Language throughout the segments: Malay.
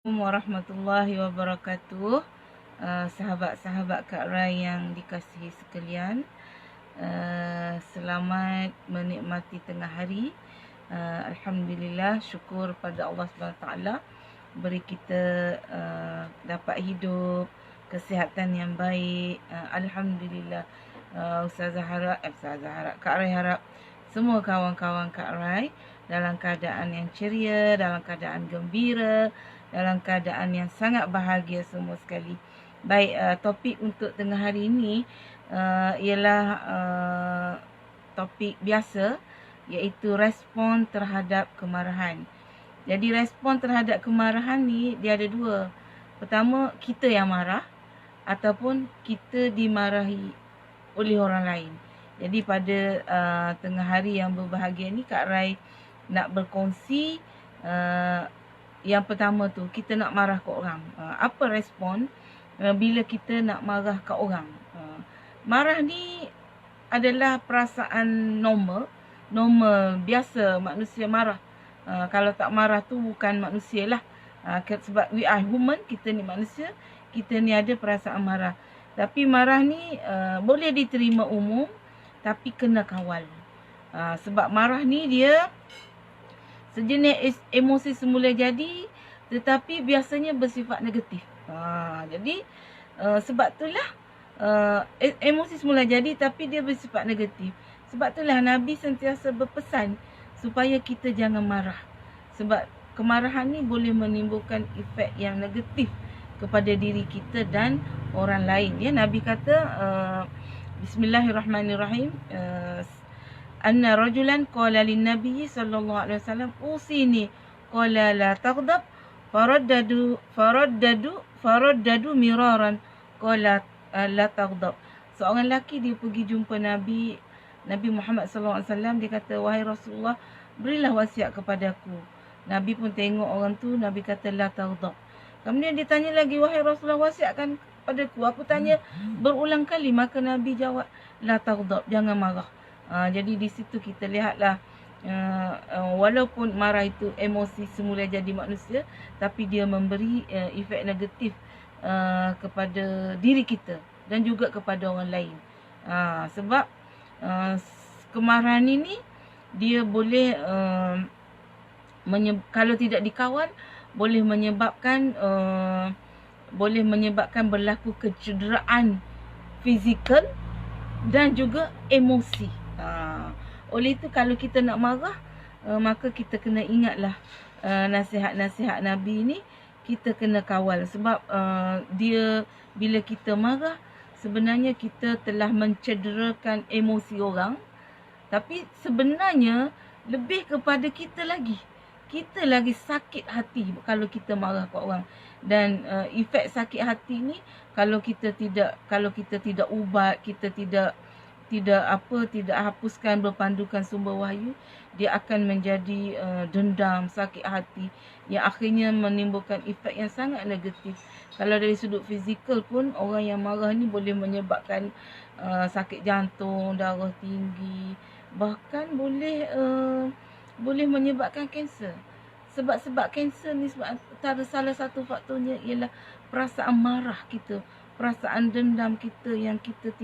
Warahmatullahi wabarakatuh. Sahabat-sahabat Kak Rai yang dikasihi sekalian, selamat menikmati tengah hari. Alhamdulillah, syukur pada Allah SWT beri kita dapat hidup, kesihatan yang baik. Alhamdulillah. Ustazah harap, Kak Rai harap semua kawan-kawan Kak Rai dalam keadaan yang ceria, dalam keadaan gembira, dalam keadaan yang sangat bahagia semua sekali. Baik, topik untuk tengah hari ini ialah topik biasa, iaitu respon terhadap kemarahan. Jadi respon terhadap kemarahan ni dia ada dua. Pertama, kita yang marah ataupun kita dimarahi oleh orang lain. Jadi pada tengah hari yang berbahagia ni, Kak Rai nak berkongsi yang pertama tu, kita nak marah ke orang. Apa respon bila kita nak marah ke orang? Marah ni adalah perasaan normal, biasa manusia marah. Kalau tak marah tu bukan manusia lah. Sebab we are human, kita ni manusia, kita ni ada perasaan marah. Tapi marah ni boleh diterima umum, tapi kena kawal. Sebab marah ni dia sejenis emosi semula jadi, tetapi biasanya bersifat negatif. Jadi sebab itulah emosi semula jadi tapi dia bersifat negatif. Sebab itulah Nabi sentiasa berpesan supaya kita jangan marah. Sebab kemarahan ni boleh menimbulkan efek yang negatif kepada diri kita dan orang lain. Ya, Nabi kata Bismillahirrahmanirrahim, anna rajulan qala lin nabiy sallallahu alaihi wasallam usini qala la taghdab faraddadu miraran qala la taghdab. Seorang lelaki dia pergi jumpa Nabi Muhammad sallallahu alaihi wasallam. Dia kata, wahai Rasulullah, berilah wasiat kepadaku. Nabi pun tengok orang tu, Nabi kata la taghdab. Kemudian dia tanya lagi, wahai Rasulullah, wasiatkan padaku. Aku tanya berulang kali, maka Nabi jawab la taghdab, jangan marah. Jadi di situ kita lihatlah, walaupun marah itu emosi semula jadi manusia, tapi dia memberi efek negatif kepada diri kita dan juga kepada orang lain. Sebab kemarahan ini dia boleh kalau tidak dikawal boleh menyebabkan berlaku kecederaan fizikal dan juga emosi. Oleh itu kalau kita nak marah, maka kita kena ingatlah nasihat-nasihat Nabi ni, kita kena kawal. Sebab dia bila kita marah, sebenarnya kita telah mencederakan emosi orang. Tapi sebenarnya lebih kepada kita lagi sakit hati kalau kita marah ke orang. Dan efek sakit hati ni kalau kita tidak ubat, kita tidak hapuskan berpandukan sumber wahyu, dia akan menjadi dendam, sakit hati, yang akhirnya menimbulkan efek yang sangat negatif. Kalau dari sudut fizikal pun, orang yang marah ni boleh menyebabkan sakit jantung, darah tinggi, bahkan boleh menyebabkan kanser. Sebab kanser ni, sebab antara salah satu faktornya ialah perasaan marah kita, perasaan dendam kita yang kita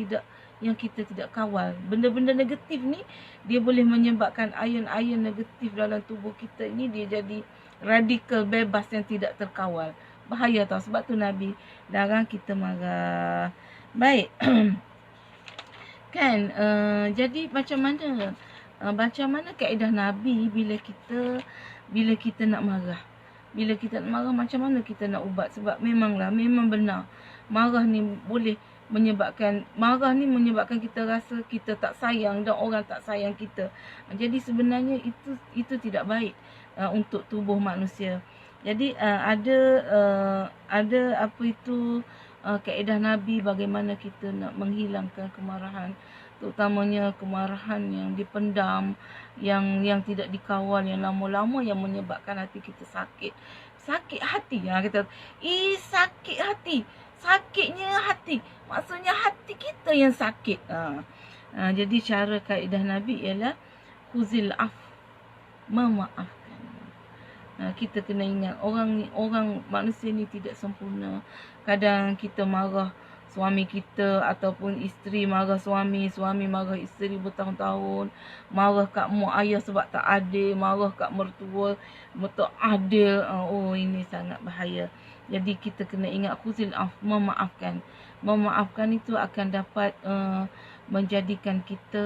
tidak kawal. Benda-benda negatif ni dia boleh menyebabkan ion-ion negatif dalam tubuh kita ini dia jadi radikal bebas yang tidak terkawal. Bahaya tau. Sebab tu Nabi larang kita marah. Baik. Kan, jadi macam mana kaedah Nabi bila kita nak marah? Bila kita nak marah, macam mana kita nak ubat? Sebab memang benar. Marah ni menyebabkan kita rasa kita tak sayang dan orang tak sayang kita. Jadi sebenarnya itu tidak baik untuk tubuh manusia. Jadi ada kaedah Nabi bagaimana kita nak menghilangkan kemarahan, terutamanya kemarahan yang dipendam, yang tidak dikawal, yang lama-lama, yang menyebabkan hati kita sakit hati. Kita sakit hati, sakitnya hati, maksudnya hati kita yang sakit. Jadi cara kaedah Nabi ialah khuzil af, memaafkan. Kita kena ingat orang manusia ni tidak sempurna. Kadang kita marah suami kita ataupun isteri marah suami marah isteri bertahun-tahun, marah kat mak ayah sebab tak adil, marah kat mertua tak adil. Oh, ini sangat bahaya. Jadi kita kena ingat khuzil af, memaafkan. Memaafkan itu akan dapat menjadikan kita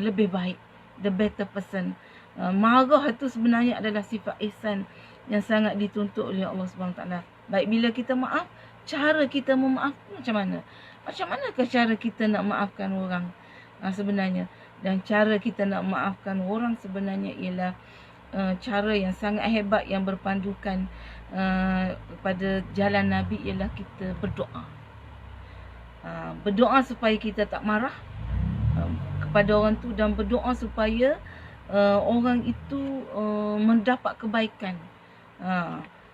lebih baik, the better person. Marah itu sebenarnya adalah sifat ihsan yang sangat dituntut oleh Allah SWT. Baik bila kita maaf, cara kita memaafkan macam mana? Macam manakah cara kita nak maafkan orang sebenarnya? Dan cara kita nak maafkan orang sebenarnya ialah cara yang sangat hebat yang berpandukan pada jalan Nabi ialah kita berdoa. Berdoa supaya kita tak marah kepada orang tu, dan berdoa supaya orang itu mendapat kebaikan.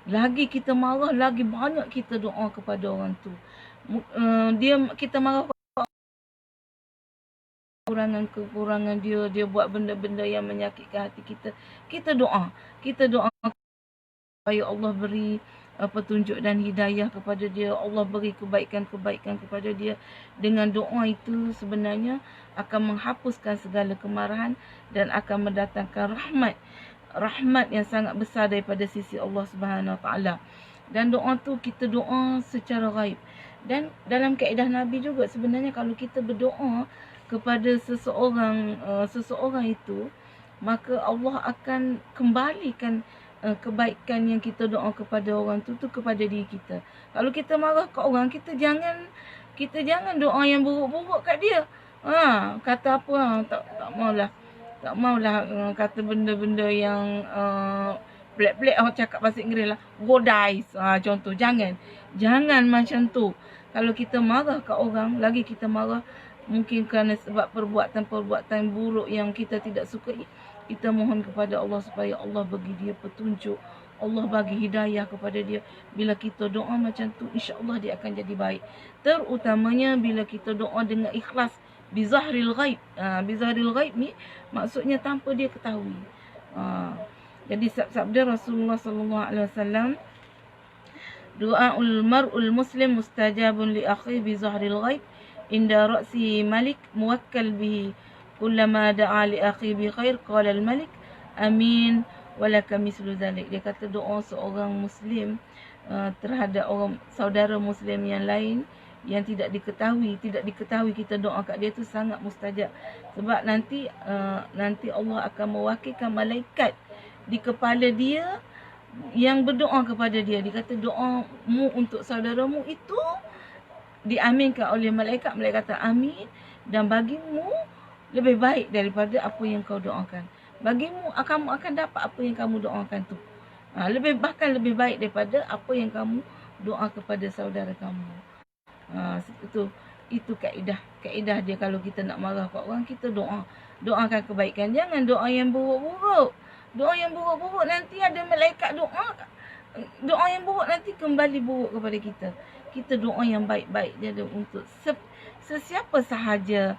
Lagi kita marah, lagi banyak kita doa kepada orang tu. Kita marah kekurangan dia buat benda-benda yang menyakitkan hati kita. Kita doa supaya Allah beri petunjuk dan hidayah kepada dia, Allah beri kebaikan-kebaikan kepada dia. Dengan doa itu sebenarnya akan menghapuskan segala kemarahan dan akan mendatangkan rahmat yang sangat besar daripada sisi Allah Subhanahu Wa Taala. Dan doa tu kita doa secara ghaib. Dan dalam kaedah Nabi juga sebenarnya kalau kita berdoa kepada seseorang itu, maka Allah akan kembalikan kebaikan yang kita doa kepada orang tu kepada diri kita. Kalau kita marah kat orang, kita jangan doa yang buruk-buruk kat dia. Kata apa? Tak maulah kata benda-benda yang pelik-pelik. Orang cakap bahasa Inggeris lah, go dies. Contoh, jangan macam tu. Kalau kita marah kat orang, lagi kita marah mungkin kerana sebab perbuatan buruk yang kita tidak sukai, kita mohon kepada Allah supaya Allah bagi dia petunjuk, Allah bagi hidayah kepada dia. Bila kita doa macam tu, insya-Allah dia akan jadi baik. Terutamanya bila kita doa dengan ikhlas, bizahril ghaib. Bizahril ghaib ni maksudnya tanpa dia ketahui. Jadi sabda Rasulullah sallallahu alaihi wasallam, du'aul mar'ul muslim mustajabun li akhi bizahril ghaib inda ra'si malik muwakkal bihi kullama da'a li akhi bi khair qala al malik amin walaka mislu zalik. Dia kata doa seorang muslim terhadap orang saudara muslim yang lain yang tidak diketahui kita doa kat dia tu sangat mustajab. Sebab nanti Allah akan mewakilkan malaikat di kepala dia yang berdoa kepada dia. Dia kata doamu untuk saudaramu itu diaminkan oleh malaikat. Malaikat kata amin, dan bagimu lebih baik daripada apa yang kau doakan. Bagimu kamu akan dapat apa yang kamu doakan tu. Bahkan lebih baik daripada apa yang kamu doa kepada saudara kamu. Itu kaedah dia. Kalau kita nak marah kat orang, kita doakan kebaikan. Jangan doa yang buruk-buruk. Doa yang buruk-buruk nanti ada malaikat doa yang buruk nanti kembali buruk kepada kita. Kita doa yang baik-baik dia ada untuk sesiapa sahaja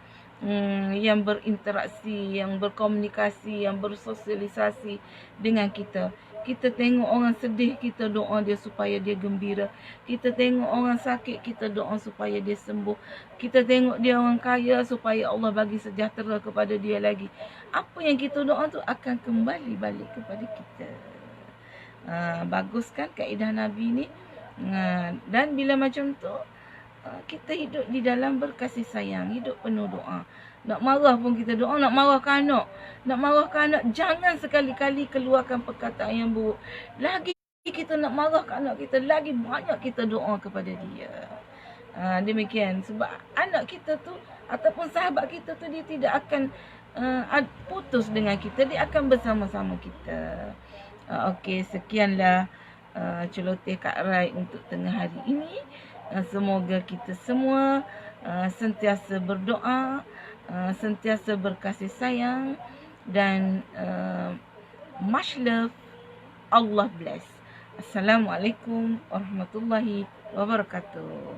yang berinteraksi, yang berkomunikasi, yang bersosialisasi dengan kita. Kita tengok orang sedih, kita doa dia supaya dia gembira. Kita tengok orang sakit, kita doa supaya dia sembuh. Kita tengok dia orang kaya supaya Allah bagi sejahtera kepada dia lagi. Apa yang kita doa tu akan kembali balik kepada kita. Bagus kan kaedah Nabi ni? Dan bila macam tu, kita hidup di dalam berkasih sayang, hidup penuh doa. Nak marah pun kita doa, nak marahkan anak, jangan sekali-kali keluarkan perkataan yang buruk. Lagi kita nak marahkan anak kita, lagi banyak kita doa kepada dia. Demikian, sebab anak kita tu ataupun sahabat kita tu, dia tidak akan putus dengan kita, dia akan bersama-sama kita. Okey, sekianlah celoteh Kak Rai untuk tengah hari ini. Semoga kita semua sentiasa berdoa, sentiasa berkasih sayang, dan much love. Allah bless. Assalamualaikum warahmatullahi wabarakatuh.